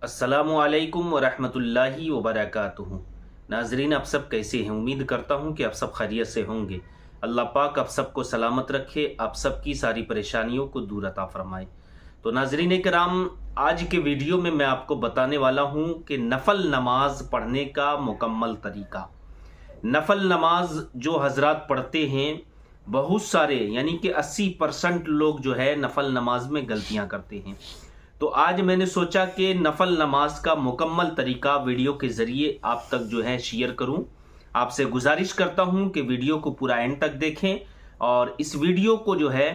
अस्सलामुअलैकुम वरहमतुल्लाहि वबरकातुहू। नाजरीन, आप सब कैसे हैं? उम्मीद करता हूं कि आप सब खैरियत से होंगे। अल्लाह पाक आप सबको सलामत रखे, आप सबकी सारी परेशानियों को दूर अता फरमाए। तो नाजरीन कराम, आज के वीडियो में मैं आपको बताने वाला हूं कि नफल नमाज पढ़ने का मुकम्मल तरीका। नफल नमाज जो हजरात पढ़ते हैं, बहुत सारे यानी कि 80% लोग जो है नफल नमाज में गलतियां करते हैं। तो आज मैंने सोचा कि नफल नमाज का मुकम्मल तरीका वीडियो के ज़रिए आप तक जो है शेयर करूं। आपसे गुजारिश करता हूं कि वीडियो को पूरा एंड तक देखें और इस वीडियो को जो है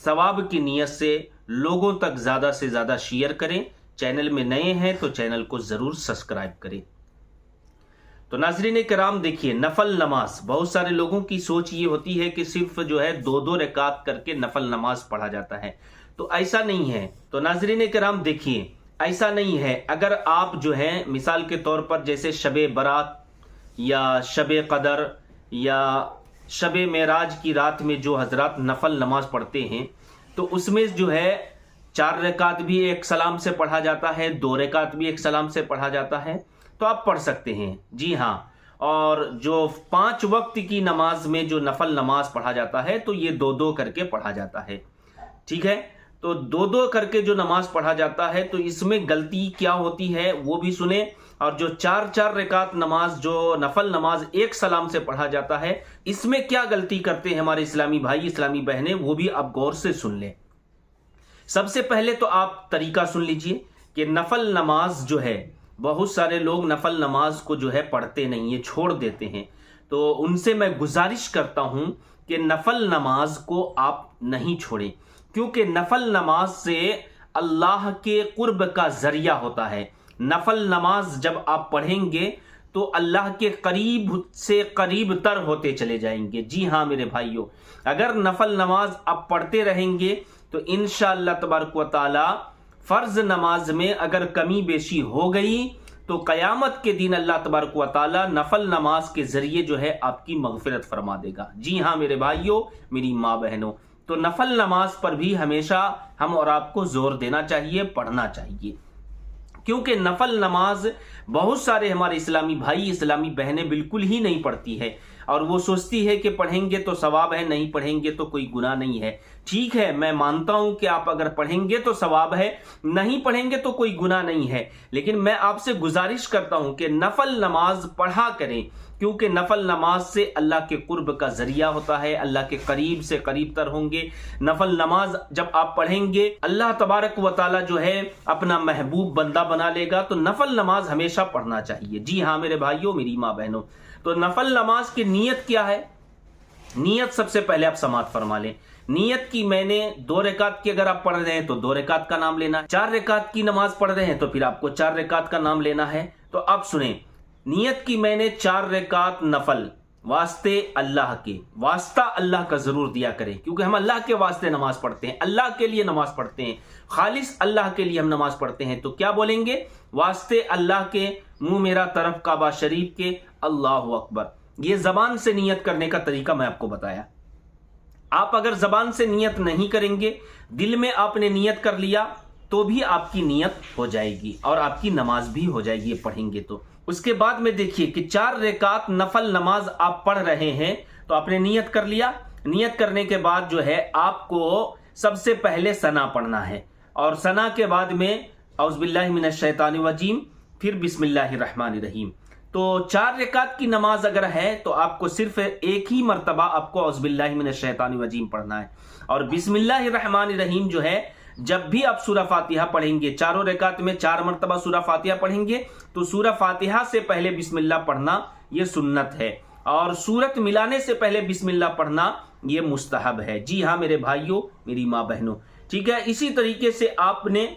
सवाब की नीयत से लोगों तक ज़्यादा से ज़्यादा शेयर करें। चैनल में नए हैं तो चैनल को ज़रूर सब्सक्राइब करें। तो नाज़रीन कराम, देखिए, नफल नमाज, बहुत सारे लोगों की सोच ये होती है कि सिर्फ जो है दो दो रकात करके नफल नमाज पढ़ा जाता है। तो ऐसा नहीं है। तो नाज़रीन कराम, देखिए, ऐसा नहीं है। अगर आप जो है मिसाल के तौर पर जैसे शबे बरात या शबे कदर या शबे मेराज की रात में जो हजरात नफल नमाज पढ़ते हैं, तो उसमें जो है 4 रकात भी एक सलाम से पढ़ा जाता है, 2 रकात भी एक सलाम से पढ़ा जाता है, तो आप पढ़ सकते हैं। जी हाँ। और जो 5 वक्त की नमाज में जो नफल नमाज पढ़ा जाता है, तो ये 2-2 करके पढ़ा जाता है। ठीक है। तो 2-2 करके जो नमाज पढ़ा जाता है, तो इसमें गलती क्या होती है वो भी सुने। और जो 4-4 रकात नमाज, जो नफल नमाज एक सलाम से पढ़ा जाता है, इसमें क्या गलती करते हैं हमारे इस्लामी भाई इस्लामी बहनें, वो भी आप गौर से सुन लें। सबसे पहले तो आप तरीका सुन लीजिए कि नफल नमाज जो है, बहुत सारे लोग नफल नमाज को जो है पढ़ते नहीं है, छोड़ देते हैं। तो उनसे मैं गुजारिश करता हूं कि नफल नमाज को आप नहीं छोड़ें, क्योंकि नफल नमाज से अल्लाह के कुर्ब का जरिया होता है। नफल नमाज जब आप पढ़ेंगे तो अल्लाह के करीब से करीब तर होते चले जाएंगे। जी हाँ मेरे भाइयों, अगर नफल नमाज आप पढ़ते रहेंगे तो इंशाअल्लाह तबारक व तआला फर्ज नमाज में अगर कमी बेशी हो गई तो कयामत के दिन अल्लाह तबारक व तआला नफल नमाज के जरिए जो है आपकी मगफिरत फरमा देगा। जी हाँ मेरे भाइयों, मेरी माँ बहनों, तो नफल नमाज पर भी हमेशा हम और आपको जोर देना चाहिए, पढ़ना चाहिए। क्योंकि नफल नमाज बहुत सारे हमारे इस्लामी भाई इस्लामी बहनें बिल्कुल ही नहीं पढ़ती है, और वो सोचती है कि पढ़ेंगे तो सवाब है, नहीं पढ़ेंगे तो कोई गुनाह नहीं है। ठीक है, मैं मानता हूं कि आप अगर पढ़ेंगे तो सवाब है, नहीं पढ़ेंगे तो कोई गुनाह नहीं है। लेकिन मैं आपसे गुजारिश करता हूं कि नफल नमाज पढ़ा करें, क्योंकि नफल नमाज से अल्लाह के कुर्ब का जरिया होता है, अल्लाह के करीब से करीब तर होंगे। नफल नमाज जब आप पढ़ेंगे, अल्लाह तबारक व तआला जो है अपना महबूब बंदा बना लेगा। तो नफल नमाज हमेशा पढ़ना चाहिए। जी हाँ मेरे भाइयों, मेरी माँ बहनों, तो नफल नमाज की नीयत क्या है? नीयत सबसे पहले आप समात फरमा लें। नीयत की मैंने 2 रकात की अगर आप पढ़ रहे हैं तो 2 रकात का नाम लेना है, 4 रकात की नमाज पढ़ रहे हैं तो फिर आपको 4 रकात का नाम लेना है। तो आप सुने, नियत की मैंने 4 रकात नफल वास्ते अल्लाह के, वास्ता अल्लाह का जरूर दिया करें, क्योंकि हम अल्लाह के वास्ते नमाज पढ़ते हैं, अल्लाह के लिए नमाज पढ़ते हैं, खालिस अल्लाह के लिए हम नमाज पढ़ते हैं। तो क्या बोलेंगे? वास्ते अल्लाह के, मुंह मेरा तरफ काबा शरीफ के, अल्लाहु अकबर। ये जबान से नियत करने का तरीका मैं आपको बताया। आप अगर जबान से नियत नहीं करेंगे, दिल में आपने नियत कर लिया, तो भी आपकी नियत हो जाएगी और आपकी नमाज भी हो जाएगी पढ़ेंगे तो। उसके बाद में देखिए कि 4 रकात नफल नमाज आप पढ़ रहे हैं, तो आपने नियत कर लिया। नियत करने के बाद जो है आपको सबसे पहले सना पढ़ना है, और सना के बाद में औज़ुबिल्लाहि मिनश शैतानिर रजीम, फिर बिस्मिल्लाहिर रहमानिर रहीम। तो 4 रकात की नमाज अगर है तो आपको सिर्फ एक ही मर्तबा आपको औज़ुबिल्लाहि मिनश शैतानिर रजीम पढ़ना है, और बिस्मिल्लाहिर रहमानिर रहीम जो है जब भी आप सूरह फातिहा पढ़ेंगे, 4 रकात में 4 मर्तबा सूरह फातिहा पढ़ेंगे, तो सूरह फातिहा से पहले बिस्मिल्लाह पढ़ना ये सुन्नत है, और सूरत मिलाने से पहले बिस्मिल्लाह पढ़ना ये मुस्तहब है। जी हाँ मेरे भाइयों, मेरी माँ बहनों, ठीक है। इसी तरीके से आपने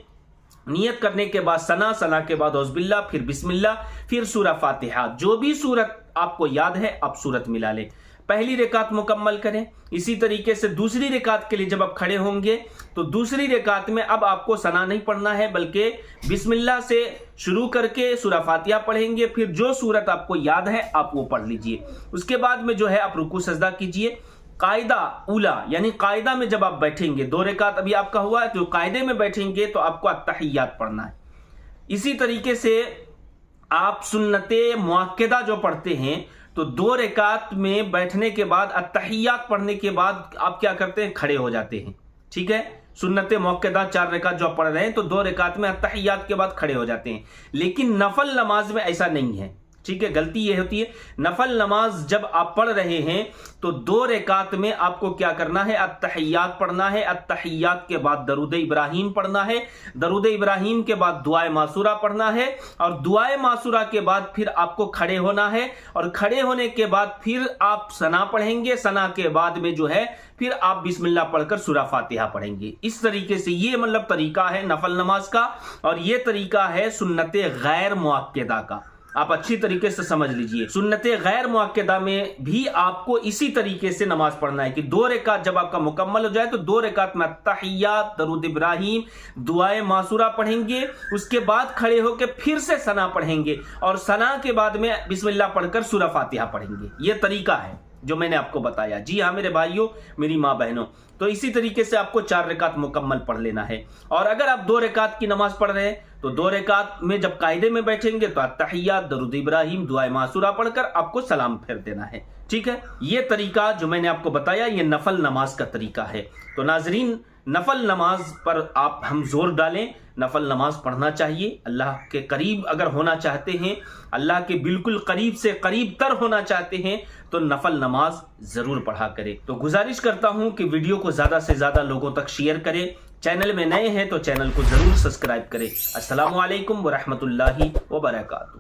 नियत करने के बाद सना के बाद औज़ुबिल्लाह, फिर बिस्मिल्लाह, फिर सूरह फातिहा, जो भी सूरत आपको याद है आप सूरत मिला लें। पहली रकात मुकम्मल करें। इसी तरीके से दूसरी रकात के लिए जब आप खड़े होंगे, तो दूसरी रकात में अब आपको सना नहीं पढ़ना है, बल्कि बिस्मिल्लाह से शुरू करके सूरह फातिहा पढ़ेंगे, फिर जो सूरत आपको याद है आप वो पढ़ लीजिए। उसके बाद में जो है आप रुकू सजदा कीजिए। कायदा उला यानी कायदा में जब आप बैठेंगे, 2 रकात अभी आपका हुआ है, तो कायदे में बैठेंगे तो आपको अत्तहियात पढ़ना है। इसी तरीके से आप सुन्नत मुअक्कदा जो पढ़ते हैं तो 2 रकात में बैठने के बाद अत्तहियात पढ़ने के बाद आप क्या करते हैं, खड़े हो जाते हैं। ठीक है, सुन्नत मुअक्कदा 4 रकात जो आप पढ़ रहे हैं तो 2 रकात में अत्तहियात के बाद खड़े हो जाते हैं। लेकिन नफल नमाज में ऐसा नहीं है। ठीक है, गलती ये होती है, नफल नमाज जब आप पढ़ रहे हैं तो 2 रकात में आपको क्या करना है, अत्तहियात पढ़ना है। अत्तहियात के बाद दरूद इब्राहिम पढ़ना है। दरूद इब्राहिम के बाद दुआए मासूरा पढ़ना है और दुआए मासूरा के बाद फिर आपको खड़े होना है और खड़े होने के बाद फिर आप सना पढ़ेंगे। सना के बाद में जो है फिर आप बिस्मिल्लाह पढ़कर सूरा फातिहा पढ़ेंगे। इस तरीके से ये मतलब तरीका है नफल नमाज का और ये तरीका है सुन्नत गैर मुअक्कदा का। आप अच्छी तरीके से समझ लीजिए, सुन्नत गैर मुअक्कदा में भी आपको इसी तरीके से नमाज पढ़ना है कि 2 रकात जब आपका मुकम्मल हो जाए तो 2 रकात में अत्तहियात, दरूद इब्राहिम, दुआए मासूरा पढ़ेंगे। उसके बाद खड़े होकर फिर से सना पढ़ेंगे और सना के बाद में बिस्मिल्लाह पढ़कर सूरा फातिहा पढ़ेंगे। ये तरीका है जो मैंने आपको बताया। जी हाँ मेरे भाइयों, मेरी माँ बहनों, तो इसी तरीके से आपको 4 रकात मुकम्मल पढ़ लेना है। और अगर आप 2 रकात की नमाज पढ़ रहे हैं तो 2 रकात में जब कायदे में बैठेंगे तो अत्तहियात, दरूद इब्राहिम, दुआए मासूरा पढ़कर आपको सलाम फेर देना है। ठीक है, ये तरीका जो मैंने आपको बताया ये नफल नमाज का तरीका है। तो नाजरीन, नफल नमाज पर आप हम जोर डालें, नफल नमाज पढ़ना चाहिए। अल्लाह के करीब अगर होना चाहते हैं, अल्लाह के बिल्कुल करीब से करीब तर होना चाहते हैं तो नफल नमाज जरूर पढ़ा करें। तो गुजारिश करता हूं कि वीडियो को ज्यादा से ज्यादा लोगों तक शेयर करें। चैनल में नए हैं तो चैनल को जरूर सब्सक्राइब करें। अस्सलामु अलैकुम व रहमतुल्लाहि व बरकातुहू।